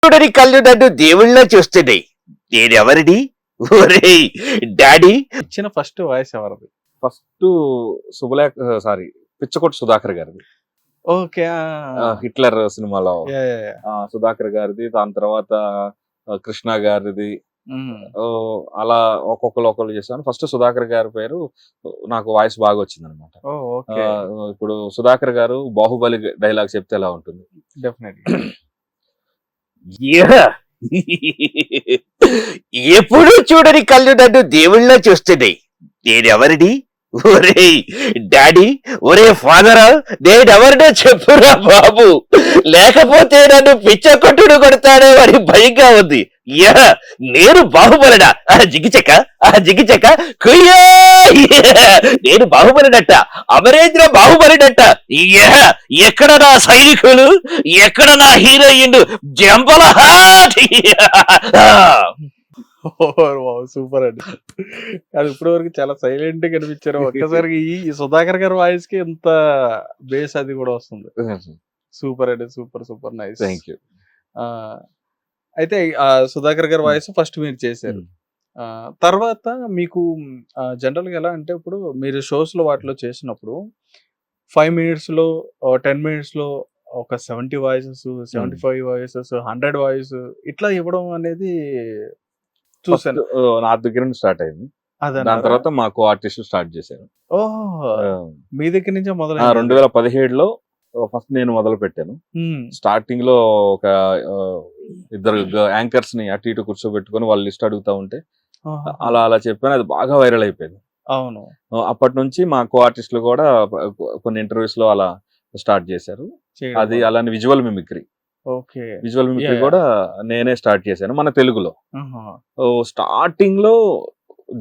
చూడని కళ్ళు నన్ను దేవుళ్ళ చూస్తున్నాయి. నేనెవరిని? ఒరేయ్ డాడీ! ఇచ్చిన ఫస్ట్ వాయిస్ ఎవరిది? ఫస్ట్ శుభలేఖ సారీ పిచ్చకొట్టు సుధాకర్ గారిది. ఓకే. హిట్లర్ సినిమాలో యాహ్! యాహ్! యాహ్! సుధాకర్ గారిది, దాని తర్వాత కృష్ణ గారిది. అలా ఒక్కొక్కరు చేశాను. ఫస్ట్ సుధాకర్ గారి పేరు నాకు వాయిస్ బాగా వచ్చింది అనమాట. ఓకే. ఇప్పుడు సుధాకర్ గారు బాహుబలి డైలాగ్ చెప్తే ఎలా ఉంటుంది? డెఫినెట్లీ. ఎప్పుడూ చూడని కళ్ళు నన్ను దేవుళ్ళ చూస్తున్నాయి. నేనెవరిని? ఒరేయ్ డాడీ! ఒరే ఫాదరా! నేనెవరినో చెప్పురా బాబు, లేకపోతే నన్ను పిచ్చ కొట్టుడు కొడతాడో అని భయంగా ఉంది. నేను బాహుబలిడా? జిగిచక కుయ్యో! నేను బాహుబలినట్ట, అమరేంద్ర బాహుబలినట్ట. ఎక్కడ నా సైనికులు, ఎక్కడ నా హీరోయిన్ జంబల సూపర్ అండి. అది ఇప్పటి వరకు చాలా సైలెంట్ గా కనిపించారు. ఒక్కసారికి ఈ సుధాకర్ గారి వాయిస్ కి ఎంత బేస్ అది కూడా వస్తుంది. సూపర్ అండి. Super nice. Thank you. అయితే సుధాకర్ గారి వాయిస్ ఫస్ట్ మీరు చేశారు. తర్వాత మీకు జనరల్ గా ఎలా అంటే, ఇప్పుడు మీరు షోస్ లో వాటిలో చేసినప్పుడు 5 minutes లో 10 minutes లో ఒక 70 వాయిసెస్, 75 వాయిసెస్, 100 వాయిస్ ఇట్లా ఇవ్వడం అనేది చూసాను. నా దగ్గర నుంచి స్టార్ట్ అయింది. దాని తర్వాత మాకు ఆర్టిస్ట్ స్టార్ట్ చేశాను. ఓహో! మీ దగ్గర నుంచే మొదలు. 2017లో ఫస్ట్ నేను మొదలు పెట్టాను. స్టార్టింగ్ లో ఒక ఇద్దరు యాంకర్స్ ని అటు ఇటు కూర్చోబెట్టుకుని వాళ్ళు లిస్ట్ అడుగుతా ఉంటే అలా చెప్పాను. అది బాగా వైరల్ అయిపోయింది. అవును. అప్పటి నుంచి మా కో ఆర్టిస్టులు కూడా కొన్ని ఇంటర్వ్యూస్ లో అలా స్టార్ట్ చేశారు. అది అలానే visual mimicry. Okay. Visual mimicry కూడా నేనే స్టార్ట్ చేశాను మన తెలుగులో. స్టార్టింగ్ లో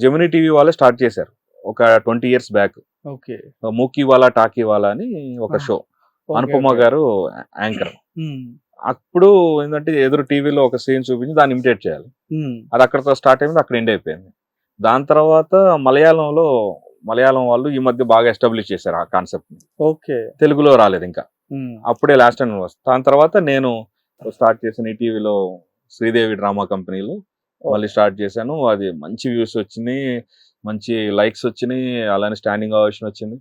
జెమినీ టీవీ వాళ్ళే స్టార్ట్ చేశారు ఒక 20 years బ్యాక్. ఓకే. మూకీ వాలా టాకీ వాలా అని ఒక షో. అనుపమ గారు యాంకర్. అప్పుడు ఏంటంటే ఎదురు టీవీలో ఒక సీన్ చూపించి దాన్ని ఇమిటేట్ చేయాలి. అది అక్కడతో స్టార్ట్ అయింది, అక్కడ ఎండ్ అయిపోయింది. దాని తర్వాత మలయాళం వాళ్ళు ఈ మధ్య బాగా ఎస్టాబ్లిష్ చేశారు ఆ కాన్సెప్ట్ ని. ఓకే. తెలుగులో రాలేదు ఇంకా, అప్పుడే లాస్ట్ టైం వస్తుంది. దాని తర్వాత నేను స్టార్ట్ చేసిన ఈ టీవీలో శ్రీదేవి డ్రామా కంపెనీలో మళ్ళీ స్టార్ట్ చేశాను. అది మంచి వ్యూస్ వచ్చినాయి, మంచి లైక్స్ వచ్చినాయి, అలానే స్టాండింగ్ ఓవేషన్ వచ్చింది.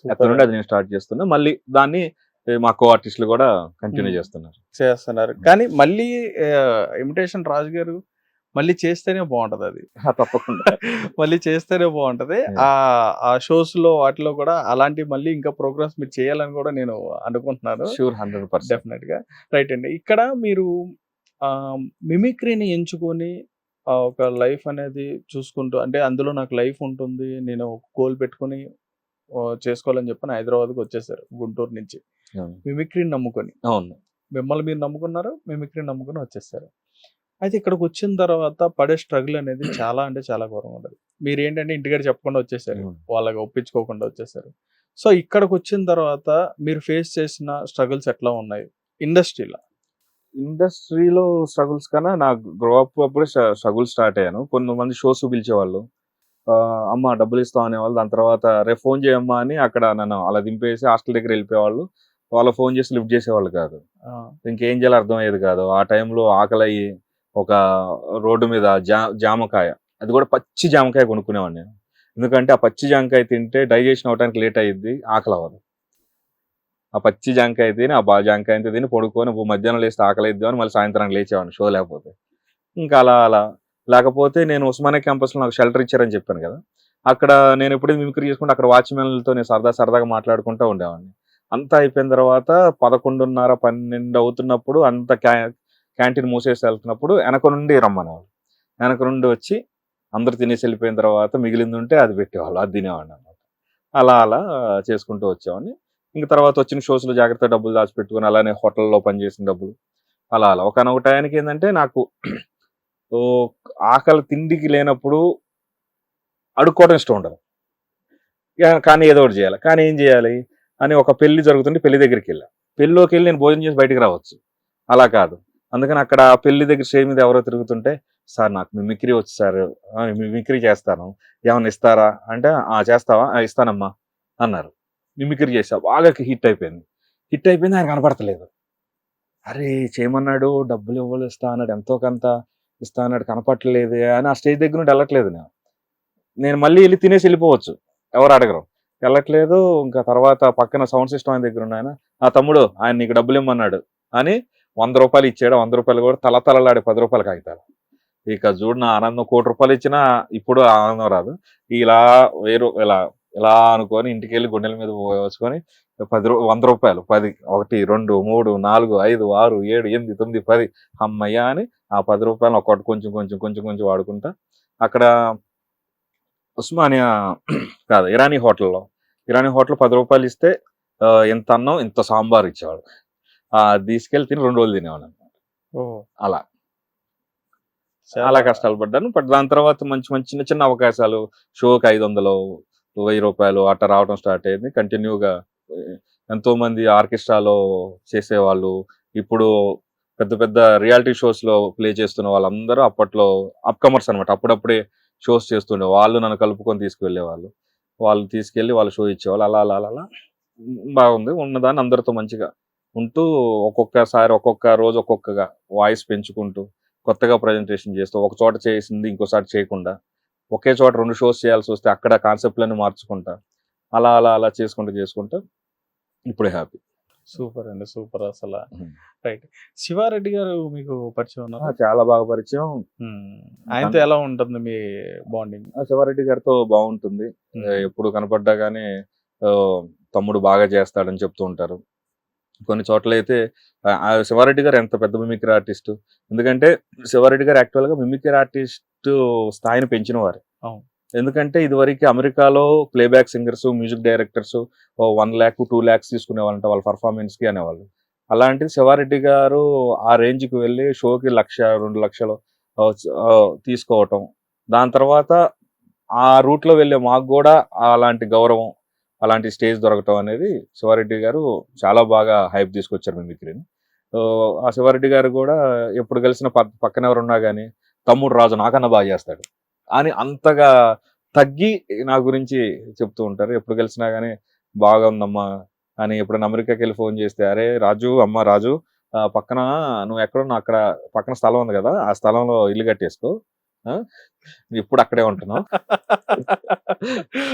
అక్కడ నుండి అది నేను స్టార్ట్ చేస్తున్నా. మళ్ళీ దాన్ని మా కో ఆర్టిస్టులు కూడా కంటిన్యూ చేస్తున్నారు. కానీ మళ్ళీ ఇమిటేషన్ రాజు గారు మళ్ళీ చేస్తేనే బాగుంటది. అది తప్పకుండా మళ్ళీ చేస్తేనే బాగుంటది. ఆ షోస్ లో వాటిలో కూడా అలాంటి మళ్ళీ ఇంకా ప్రోగ్రామ్స్ మీరు చేయాలని కూడా నేను అనుకుంటున్నాను. షూర్, 100% డెఫినెట్ గా. రైట్ అండి. ఇక్కడ మీరు మిమిక్రీని ఎంచుకొని ఒక లైఫ్ అనేది చూసుకుంటూ, అంటే అందులో నాకు లైఫ్ ఉంటుంది, నేను గోల్ పెట్టుకుని చేసుకోవాలని చెప్పని హైదరాబాద్కి వచ్చేసారు గుంటూరు నుంచి. మిమిక్రీని నమ్ముకొని. అవును. మిమ్మల్ని మీరు నమ్ముకున్నారు, మిమిక్రీని నమ్ముకొని వచ్చేసారు. అయితే ఇక్కడికి వచ్చిన తర్వాత పడే స్ట్రగుల్ అనేది చాలా అంటే చాలా ఘోరంగా ఉంటుంది. మీరు ఏంటంటే ఇంటికాడ చెప్పకుండా వచ్చేసారు, వాళ్ళకి ఒప్పించుకోకుండా వచ్చేసారు. సో ఇక్కడికి వచ్చిన తర్వాత మీరు ఫేస్ చేసిన స్ట్రగుల్స్ ఎట్లా ఉన్నాయి ఇండస్ట్రీలో? స్ట్రగుల్స్ కన్నా నాకు గ్రో అప్ అప్పుడే స్ట్రగుల్ స్టార్ట్ అయ్యాను. కొంతమంది షోస్ పిలిచేవాళ్ళు, అమ్మ డబ్బులు ఇస్తాం అనేవాళ్ళు. దాని తర్వాత రేపు ఫోన్ చేయమ్మా అని అక్కడ నన్ను అలా దింపేసి హాస్టల్ దగ్గర వెళ్ళిపోయేవాళ్ళు. వాళ్ళ ఫోన్ చేసి లిఫ్ట్ చేసేవాళ్ళు కాదు. ఇంకేం చేయాలో అర్థమయ్యేది కాదు. ఆ టైంలో ఆకలి అయ్యి ఒక రోడ్డు మీద జామకాయ, అది కూడా పచ్చి జామకాయ కొనుక్కునేవాడిని నేను. ఎందుకంటే ఆ పచ్చి జామకాయ తింటే డైజెషన్ అవడానికి లేట్ అయ్యిద్ది, ఆకలి అవ్వదు. ఆ పచ్చి జామకాయ తిని ఆ జామకాయ తిని పడుకొని మధ్యాహ్నం లేస్తే ఆకలి అయిద్దాం అని మళ్ళీ సాయంత్రానికి లేచేవాడిని షో లేకపోతే. ఇంకా అలా లేకపోతే నేను ఉస్మానియా క్యాంపస్లో నాకు షెల్టర్ ఇచ్చారని చెప్పాను కదా, అక్కడ నేను ఎప్పుడూ మిమిక్రీ చేసుకుంటే అక్కడ వాచ్మెన్లతో నేను సరదాగా మాట్లాడుకుంటూ ఉండేవాడిని. అంతా అయిపోయిన తర్వాత 11:30, 12 అవుతున్నప్పుడు అంత క్యాంటీన్ మూసేసి వెళ్తున్నప్పుడు వెనక నుండి రమ్మనేవాళ్ళు. వెనక నుండి వచ్చి అందరు తినేసి వెళ్ళిపోయిన తర్వాత మిగిలింది ఉంటే అది పెట్టేవాళ్ళు, అది తినేవాడిని అన్నమాట. అలా చేసుకుంటూ వచ్చేవాడిని. ఇంక తర్వాత వచ్చిన షోస్లో జాగ్రత్త డబ్బులు దాచిపెట్టుకుని అలానే హోటల్లో పనిచేసిన డబ్బులు అలా ఒకనొక టైంకి ఏంటంటే నాకు ఆకలి తిండికి లేనప్పుడు అడుక్కోవడం ఇష్టం ఉండదు, కానీ ఏదో ఒకటి చేయాలి. కానీ ఏం చేయాలి అని ఒక పెళ్లి జరుగుతుంటే పెళ్లి దగ్గరికి వెళ్ళా. పెళ్ళిలోకి వెళ్ళి నేను భోజనం చేసి బయటకు రావచ్చు, అలా కాదు. అందుకని అక్కడ పెళ్లి దగ్గర స్టేజ్ మీద ఎవరో తిరుగుతుంటే, సార్ నాకు మిమిక్రీ వచ్చు సార్, మిమిక్రీ చేస్తాను, ఏమన్నా ఇస్తారా అంటే, చేస్తావా, ఇస్తానమ్మా అన్నారు. మిమిక్రీ చేసా, బాగా హిట్ అయిపోయింది. ఆయన కనపడతలేదు. అరే చేయమన్నాడు, డబ్బులు ఇవ్వాలి ఇస్తా అన్నాడు, ఎంతో కొంత ఇస్తా అన్నాడు, కనపట్టలేదే అని ఆ స్టేజ్ దగ్గర నుండి వెళ్ళట్లేదు. నేను మళ్ళీ వెళ్ళి తినేసి వెళ్ళిపోవచ్చు, ఎవరు అడగరు. వెళ్ళట్లేదు. ఇంకా తర్వాత పక్కన సౌండ్ సిస్టమ్ ఆయన దగ్గర ఉన్న ఆయన, ఆ తమ్ముడు ఆయన నీకు డబ్బులు ఇమ్మన్నాడు అని 100 రూపాయలు ఇచ్చాడు. 100 రూపాయలు కూడా తలతలలాడే 10 రూపాయలు కాగితాలు. ఇక చూడు నా ఆనందం, 1 కోటి రూపాయలు ఇచ్చినా ఇప్పుడు ఆనందం రాదు. ఇలా ఇలా అనుకొని ఇంటికి వెళ్ళి గుండెల మీద వేసుకొని 100 రూపాయలు 10, 1, 2, 3, 4, 5, 6, 7, 8, 9, 10 అమ్మయ్యా అని ఆ 10 రూపాయలు ఒకటి కొంచెం కొంచెం కొంచెం కొంచెం వాడుకుంటా అక్కడ ఉస్మానియా కాదు ఇరానీ హోటల్ 10 రూపాయలు ఇస్తే ఎంత అన్నం ఇంత సాంబార్ ఇచ్చేవాడు. తీసుకెళ్ళి తిని 2 రోజులు తినేవాడు అనమాట. అలా కష్టాలు పడ్డాను. బట్ దాని తర్వాత మంచి మంచి చిన్న చిన్న అవకాశాలు, షోకి 500, 1000 రూపాయలు అట్లా రావడం స్టార్ట్ అయింది. కంటిన్యూగా ఎంతో మంది ఆర్కెస్ట్రాలో చేసేవాళ్ళు, ఇప్పుడు పెద్ద పెద్ద రియాలిటీ షోస్ లో ప్లే చేస్తున్న వాళ్ళందరూ అప్పట్లో అప్కమర్స్ అనమాట. అప్పుడప్పుడే షోస్ చేస్తుండే వాళ్ళు, నన్ను కలుపుకొని తీసుకువెళ్ళేవాళ్ళు. వాళ్ళు తీసుకెళ్లి వాళ్ళు షో ఇచ్చేవాళ్ళు. అలా అలా అలా బాగుంది. ఉన్నదాన్ని అందరితో మంచిగా ఉంటూ ఒక్కొక్కసారి ఒక్కొక్క రోజు ఒక్కొక్కగా వాయిస్ పెంచుకుంటూ కొత్తగా ప్రజెంటేషన్ చేస్తూ, ఒక చోట చేసింది ఇంకోసారి చేయకుండా, ఒకే చోట 2 షోస్ చేయాల్సి వస్తే అక్కడ కాన్సెప్ట్లను మార్చుకుంటా, అలా అలా అలా చేసుకుంటూ ఇప్పుడు హ్యాపీ. సూపర్ అండి, సూపర్ అసలు. రైట్. శివారెడ్డి గారు మీకు పరిచయం ఉన్నారు? చాలా బాగా పరిచయం. ఆయనతో ఎలా ఉంటుంది మీ బాండింగ్? శివారెడ్డి గారితో బాగుంటుంది. ఎప్పుడు కనపడ్డా గానీ తమ్ముడు బాగా చేస్తాడని చెప్తూ ఉంటారు. కొన్ని చోట్ల అయితే శివారెడ్డి గారు ఎంత పెద్ద మిమిక్రీ ఆర్టిస్ట్, ఎందుకంటే శివారెడ్డి గారు యాక్చువల్ గా మిమిక్రీ ఆర్టిస్ట్ స్థాయిని పెంచిన వారు. ఎందుకంటే ఇదివరకు అమెరికాలో playback singers, music directors 1 lakh 2 lakhs తీసుకునేవాళ్ళంట వాళ్ళ పర్ఫార్మెన్స్ కి అనేవాళ్ళు. అలాంటిది శివారెడ్డి గారు ఆ రేంజ్ కి వెళ్ళి షోకి 1 లక్ష 2 లక్షలు తీసుకోవటం, దాని తర్వాత ఆ రూట్ లో వెళ్ళే మాకు కూడా అలాంటి గౌరవం, అలాంటి స్టేజ్ దొరకటం అనేది శివారెడ్డి గారు చాలా బాగా హైప్ తీసుకొచ్చారు మిమిక్రీని. ఆ శివారెడ్డి గారు కూడా ఎప్పుడు కలిసిన పక్కన ఎవరున్నా కానీ తమ్ముడు రాజు నాకన్నా బాగా చేస్తాడు అని అంతగా తగ్గి నా గురించి చెప్తూ ఉంటారు. ఎప్పుడు కలిసినా కానీ బాగా ఉందమ్మా అని. ఎప్పుడైనా అమెరికాకి వెళ్ళి ఫోన్ చేస్తే, అరే రాజు, అమ్మ రాజు, పక్కన నువ్వు ఎక్కడున్నా అక్కడ పక్కన స్థలం ఉంది కదా, ఆ స్థలంలో ఇల్లు కట్టేసుకో, ఇప్పుడు అక్కడే ఉంటున్నావు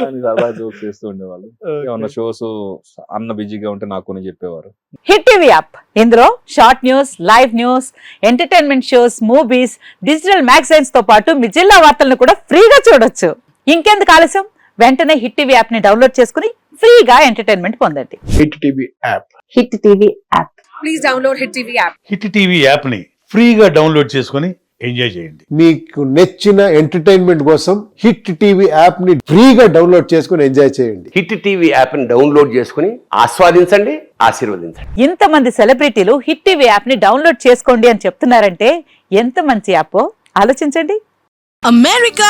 అని సరదా జోక్స్ చేస్తూ ఉండేవాళ్ళు. ఏమన్నా షోస్ అన్న బిజీగా ఉంటే నాకు కొని చెప్పేవారు. హిట్ టీవీ యాప్, ఇందులో short news, live news, entertainment shows, movies, digital magazines తో పాటు మీ జిల్లా వార్తలను కూడా ఫ్రీగా చూడొచ్చు. ఇంకెందుకు ఆలస్యం, వెంటనే హిట్ టీవీ యాప్ ని డౌన్లోడ్ చేసుకుని ఫ్రీగా ఎంటర్టైన్మెంట్ పొందండి. Hit TV app. Hit TV app. Please download hit TV app. Hit TV app ని ఫ్రీగా డౌన్లోడ్ చేసుకొని ఎంజాయ్ చేయండి. మీకు నచ్చిన ఎంటర్టైన్మెంట్ కోసం హిట్ టీవీ యాప్ ని ఫ్రీగా డౌన్లోడ్ చేసుకొని ఎంజాయ్ చేయండి. హిట్ టీవీ యాప్ ని డౌన్లోడ్ చేసుకుని ఆస్వాదించండి, ఆశీర్వదించండి. ఇంతమంది సెలబ్రిటీలు హిట్ టీవీ యాప్ ని డౌన్లోడ్ చేసుకోండి అని చెప్తున్నారంటే ఎంత మంచి యాప్ ఆలోచించండి. అమెరికా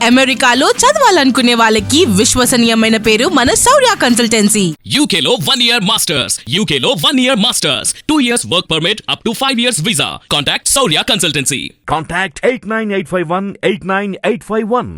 అమెరికాలో చదవాలనుకునే వాళ్ళకి విశ్వసనీయమైన పేరు మన శౌర్య కన్సల్టెన్సీ. UK లో 1 year masters. UK లో 1 year masters. 2 years work permit up to 5 years visa. Contact Saurya Consultancy. Contact 89851 89851.